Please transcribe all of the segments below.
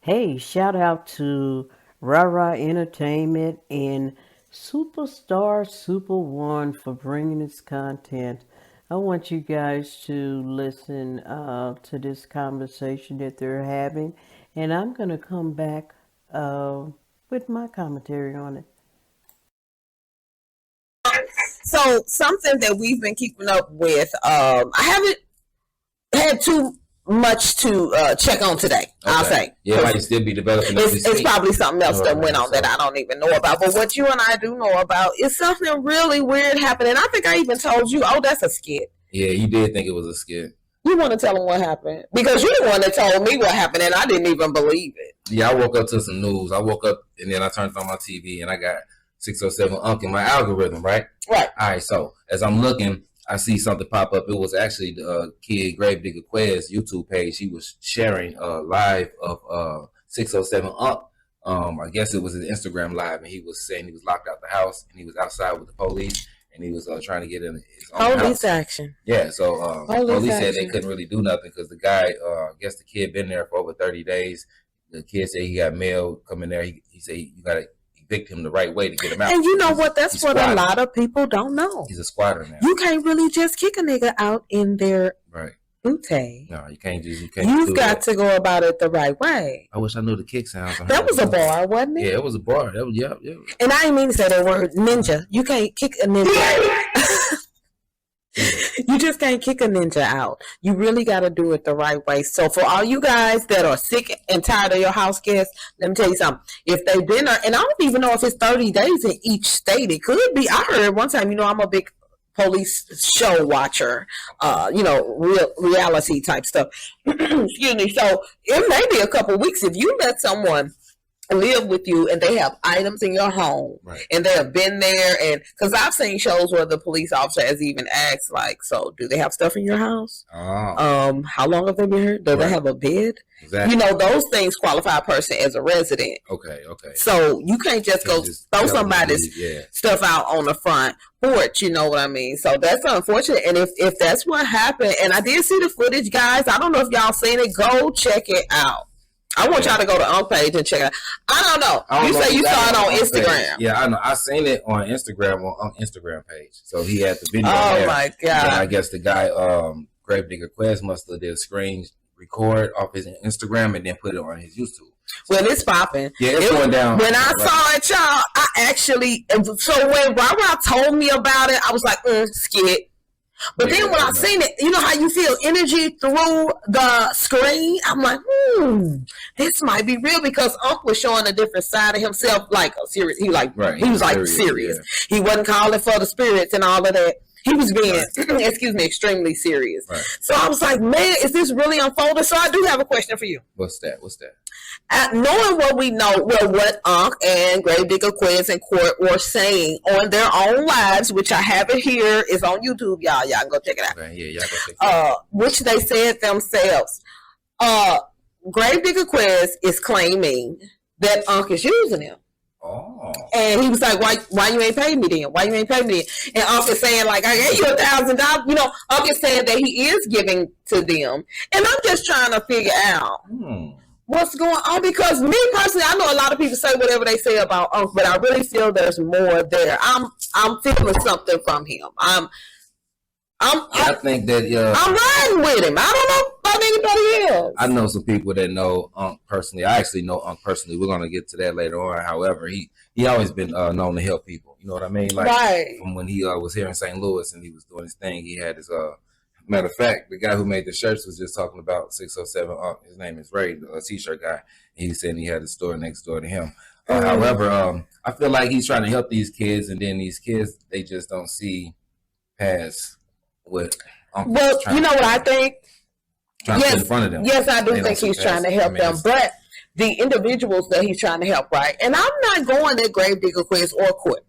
Hey, shout out to Rara Entertainment and Superstar Super One for bringing this content. I want you guys to listen to this conversation that they're having, and I'm going to come back uh, with my commentary on it. So something that we've been keeping up with, I haven't had too much to check on today. Okay. I'll say, yeah, it might still be developing. It's probably something else that went on that I don't even know about. But what you and I do know about is something really weird happening. I think I even told you, "Oh, that's a skit." Yeah, you did think it was a skit. You want to tell them what happened because you're the one that told me what happened, and I didn't even believe it. Yeah, I woke up to some news. I woke up and then I turned on my TV and I got 607 Unk in my algorithm, right? Right. All right. So as I'm looking, I see something pop up. It was actually the kid Gravedigga Quez YouTube page. He was sharing live of 607 Unk. I guess it was an Instagram live, and he was saying he was locked out the house and he was outside with the police, and he was trying to get in his own police house. Action. Yeah. So police said they couldn't really do nothing because the guy, I guess the kid been there for over 30 days. The kid said he got mail coming there. He said you got to evict him the right way to get him out. And you know what? That's what a lot of people don't know. He's a squatter now. You can't really just kick a nigga out in their booty. No, you can't just. You've got to go about it the right way. I wish I knew the kick sounds. That was a bar, wasn't it? Yeah, it was a bar. That was, yeah. And I didn't mean to say that word, ninja. You can't kick a ninja. You just can't kick a ninja out. You really got to do it the right way. So for all you guys that are sick and tired of your house guests, let me tell you something. If they've been there, and I don't even know if it's 30 days in each state. It could be. I heard one time, I'm a big police show watcher, reality type stuff. Excuse me. So it may be a couple weeks if you let someone live with you and they have items in your home, right, and they have been there, and because I've seen shows where the police officer has even asked, like, so do they have stuff in your house? How long have they been here? Do they have a bed? Exactly. Those things qualify a person as a resident. Okay. So you can't just throw somebody's stuff out on the front porch, you know what I mean? So that's unfortunate. And if that's what happened, and I did see the footage, guys, I don't know if y'all seen it, go check it out. I want y'all to go to Unk page and check it out. I don't know. You say you saw it on Instagram. Yeah, I know. I seen it on Instagram on Unk Instagram page. So he had the video. Oh my God! And I guess the guy, Gravedigga Quest, must have did a screen record off his Instagram and then put it on his YouTube. Well, it's popping. Yeah, it's going down. When I saw it, y'all, I actually. So when Rara told me about it, I was like, skit. But then when I seen it, you know how you feel energy through the screen? I'm like, this might be real because Unc was showing a different side of himself, like a serious. He was like serious. Yeah. He wasn't calling for the spirits and all of that. He was being, extremely serious. Right. So I was like, man, is this really unfolding? So I do have a question for you. What's that? Knowing what we know, what Unc and Gravedigga Quiz and Court were saying on their own lives, which I have it here, is on YouTube, y'all. Y'all can go check it out. Okay, yeah, y'all go check it out. Which they said themselves. Gravedigga Quiz is claiming that Unc is using him. Oh. And he was like, why you ain't paid me then? Why you ain't paid me then? And Unc is saying, like, I gave you $1,000. Unc is saying that he is giving to them. And I'm just trying to figure out what's going on. Because me personally, I know a lot of people say whatever they say about Unc, but I really feel there's more there. I'm feeling something from him. I think that I'm riding with him. I don't know about anybody else. I know some people that know Unc personally. I actually know Unc personally. We're gonna get to that later on. However, he always been known to help people. You know what I mean? Like from when he was here in St. Louis and he was doing his thing. He had his matter of fact, the guy who made the shirts was just talking about 607 Unc. His name is Ray, the t-shirt guy. He said he had a store next door to him. However, I feel like he's trying to help these kids, and then these kids, they just don't see past what Uncle is trying. You know what I think? Trying to put in front of them. Yes, I do think he's trying to help them, but the individuals that he's trying to help, right? And I'm not going at Gravedigga Quiz or Court,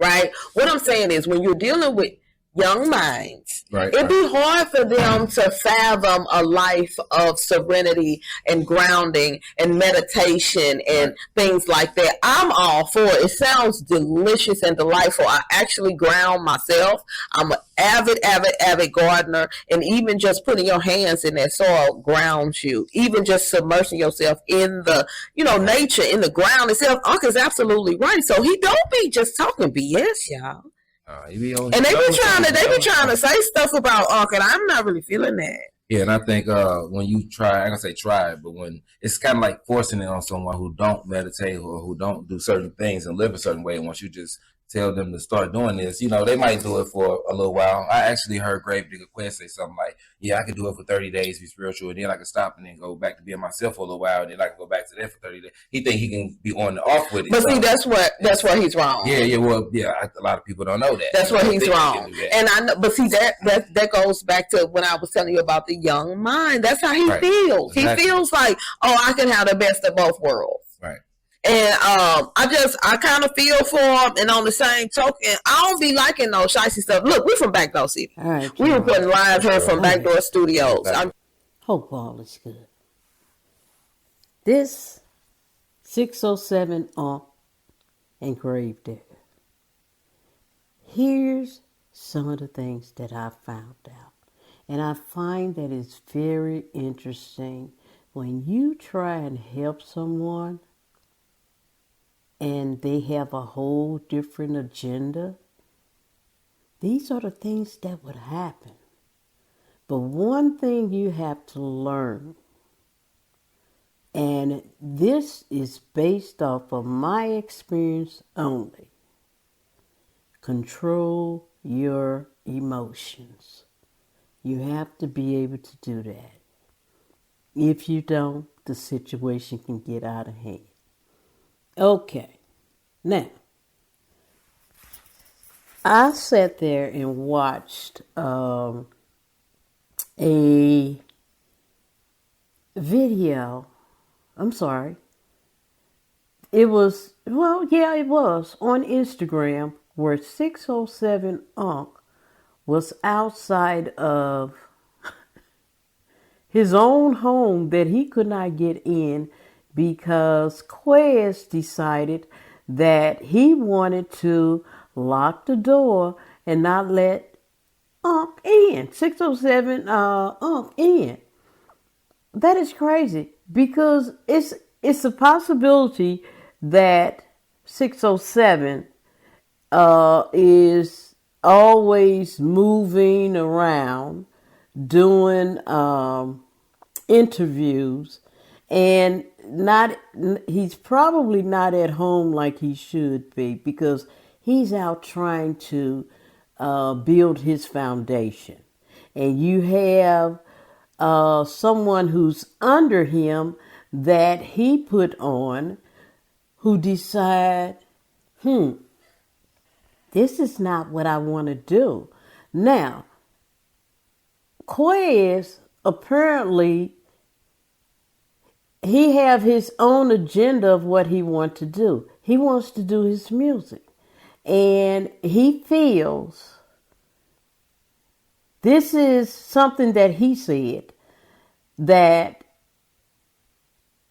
right? What I'm saying is when you're dealing with young minds. Right. It'd be hard for them to fathom a life of serenity and grounding and meditation and things like that. I'm all for it. It sounds delicious and delightful. I actually ground myself. I'm an avid gardener, and even just putting your hands in that soil grounds you. Even just submersing yourself in the, nature, in the ground itself. Uncle is absolutely right. So he don't be just talking BS, y'all. And they be trying to say stuff about Uncle, and I'm not really feeling that. Yeah, and I think when you try, I can say try, but when it's kind of like forcing it on someone who don't meditate or who don't do certain things and live a certain way, and once you just tell them to start doing this, they might do it for a little while. I actually heard Gravedigga Quest say something like, yeah, I could do it for 30 days, be spiritual, and then I can stop and then go back to being myself for a little while, and then I can go back to that for 30 days. He think he can be on and off with it. But see, that's where he's wrong. Yeah, well, yeah, a lot of people don't know that. That's where he's wrong. And I know, but see, that goes back to when I was telling you about the young mind. That's how he feels. Exactly. He feels like, I can have the best of both worlds. Right. And I kind of feel for him. And on the same token, I don't be liking no shicey stuff. Look, we're from Backdoor City. All right, we were putting live here from Backdoor Studios. Hope all is good. This 607 and Gravedigga. Here's some of the things that I found out. And I find that it's very interesting when you try and help someone and they have a whole different agenda. These are the things that would happen. But one thing you have to learn, and this is based off of my experience only, control your emotions. You have to be able to do that. If you don't, the situation can get out of hand. Okay, now, I sat there and watched a video. I'm sorry. It was on Instagram where 607 was outside of his own home that he could not get in because Quez decided that he wanted to lock the door and not let in. 607 in. That is crazy because it's a possibility that 607 is always moving around doing interviews, and he's probably not at home like he should be because he's out trying to build his foundation. And you have someone who's under him that he put on who decide, this is not what I want to do. Now, Quez apparently he have his own agenda of what he wants to do. He wants to do his music. And he feels this is something that he said that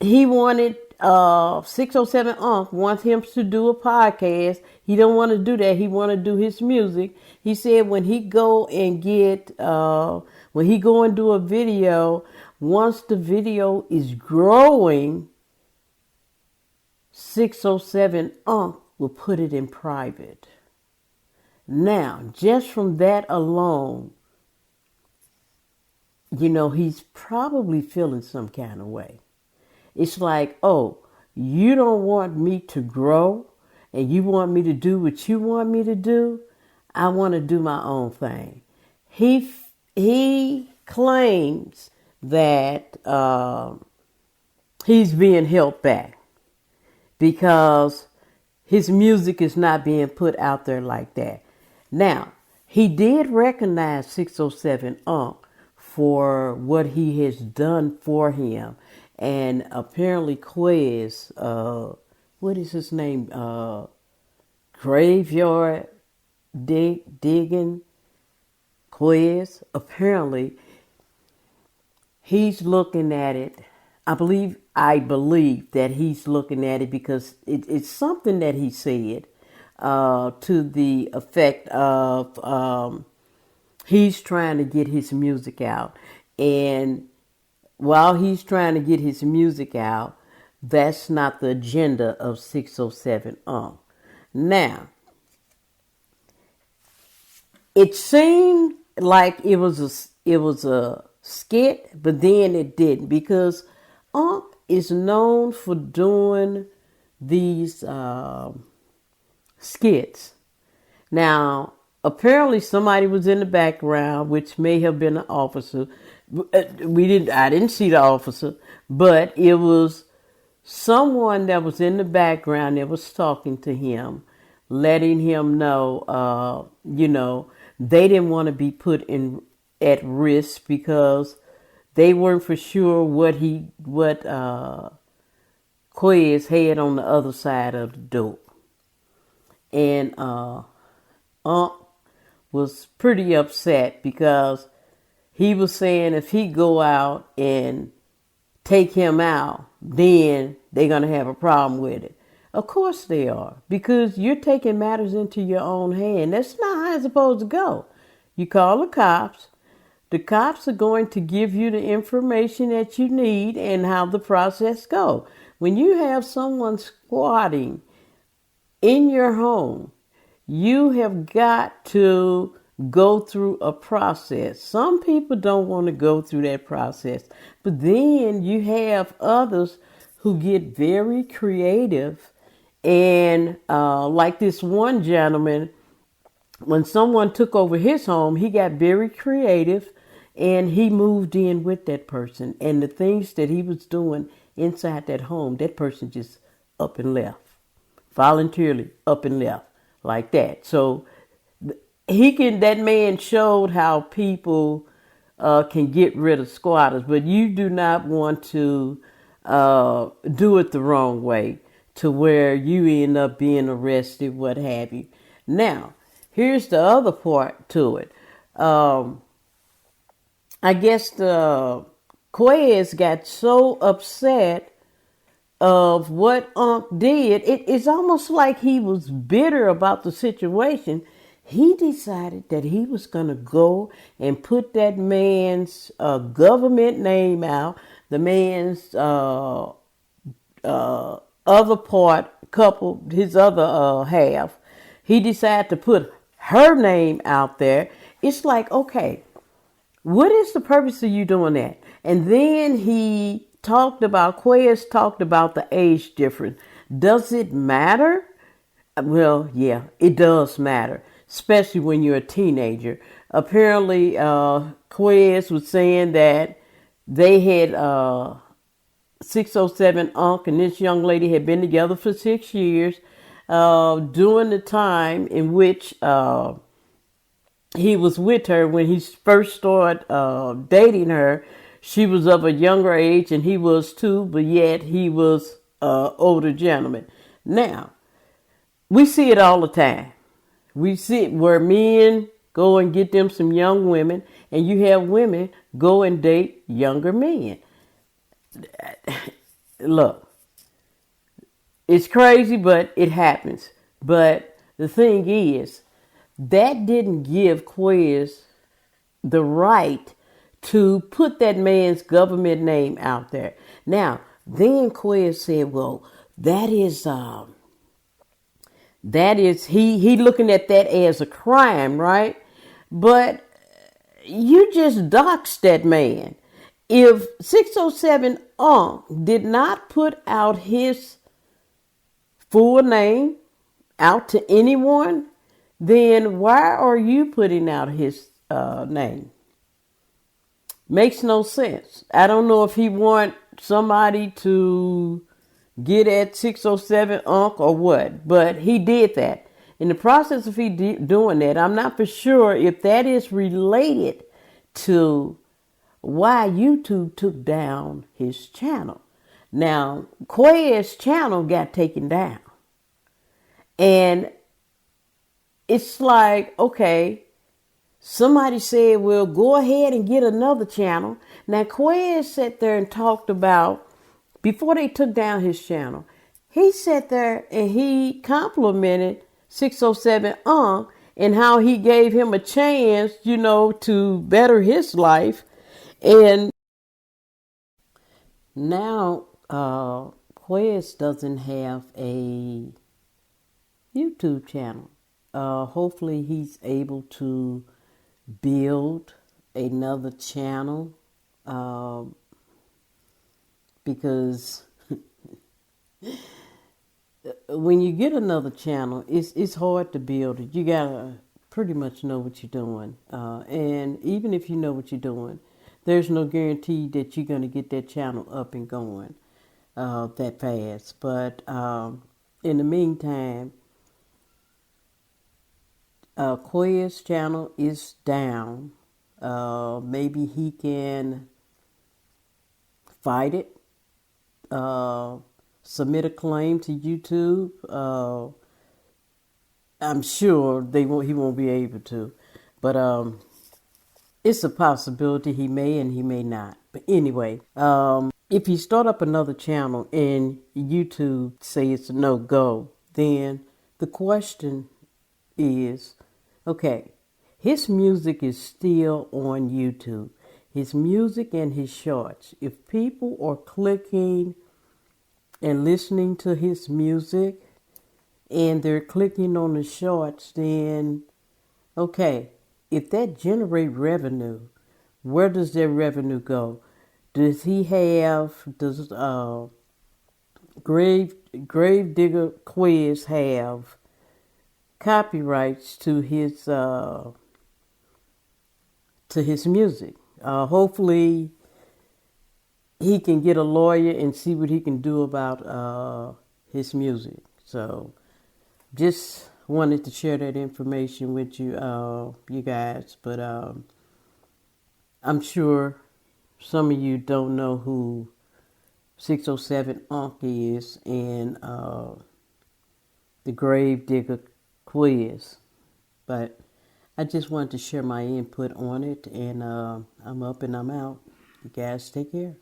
he wanted 607 wants him to do a podcast. He don't want to do that. He want to do his music. He said when he go and do a video, once the video is growing, 607 will put it in private. Now, just from that alone, he's probably feeling some kind of way. It's like, you don't want me to grow and you want me to do what you want me to do. I want to do my own thing. He claims that he's being held back because his music is not being put out there like that. Now, he did recognize 607 for what he has done for him. And apparently Quez, what is his name? Graveyard Digging. Quiz, apparently, he's looking at it. I believe that he's looking at it because it's something that he said to the effect of he's trying to get his music out. And while he's trying to get his music out, that's not the agenda of 607 Now, it seemed like it was a skit, but then it didn't, because Unc is known for doing these skits. Now, apparently somebody was in the background, which may have been an officer. I didn't see the officer, but it was someone that was in the background that was talking to him, letting him know, they didn't want to be put in at risk because they weren't for sure what Quez had on the other side of the door. And Unc was pretty upset because he was saying if he go out and take him out, then they're going to have a problem with it. Of course they are, because you're taking matters into your own hand. That's not how it's supposed to go. You call the cops. The cops are going to give you the information that you need and how the process goes. When you have someone squatting in your home, you have got to go through a process. Some people don't want to go through that process, but then you have others who get very creative. And like this one gentleman, when someone took over his home, he got very creative and he moved in with that person. And the things that he was doing inside that home, that person just up and left, voluntarily up and left like that. So that man showed how people can get rid of squatters, but you do not want to do it the wrong way to where you end up being arrested, what have you. Now, here's the other part to it. I guess the Quez got so upset of what Unc did. It's almost like he was bitter about the situation. He decided that he was going to go and put that man's government name out, the man's other couple, his other half. He decided to put her name out there. It's like, okay, what is the purpose of you doing that? And then Quez talked about the age difference. Does it matter? Well, yeah, it does matter, especially when you're a teenager. Apparently, Quez was saying that they had 607 Unc and this young lady had been together for 6 years. During the time in which he was with her, when he first started dating her, she was of a younger age and he was too, but yet he was an older gentleman. Now, we see it all the time. We see it where men go and get them some young women, and you have women go and date younger men. Look, it's crazy, but it happens. But the thing is, that didn't give Quez the right to put that man's government name out there. Now, then Quez said, well, that is he looking at that as a crime, right? But you just doxed that man. If 607 Unc did not put out his full name out to anyone, then why are you putting out his name? Makes no sense. I don't know if he want somebody to get at 607 Unc or what, but he did that. In the process of doing that, I'm not for sure if that is related to why YouTube took down his channel. Now, Quez's channel got taken down. And it's like, okay, somebody said, well, go ahead and get another channel. Now, Quez sat there and talked about, before they took down his channel, he sat there and he complimented 607 and how he gave him a chance, to better his life. And now Quez doesn't have a YouTube channel. Hopefully he's able to build another channel, because when you get another channel, it's hard to build it. You gotta pretty much know what you're doing, and even if you know what you're doing, there's no guarantee that you're gonna get that channel up and going that fast. But in the meantime, Koya's channel is down. Maybe he can fight it, submit a claim to YouTube. I'm sure he won't be able to, but it's a possibility he may and he may not. But anyway, if you start up another channel and YouTube say it's a no go, then the question is, okay, his music is still on YouTube. His music and his shorts. If people are clicking and listening to his music and they're clicking on the shorts, then okay, if that generate revenue, where does that revenue go? Does Gravedigga Quiz have copyrights to his music? Hopefully he can get a lawyer and see what he can do about his music. So just wanted to share that information with you, you guys. But I'm sure some of you don't know who 607 Unc is and the Gravedigga Quiz. But I just wanted to share my input on it, and I'm up and I'm out. You guys take care.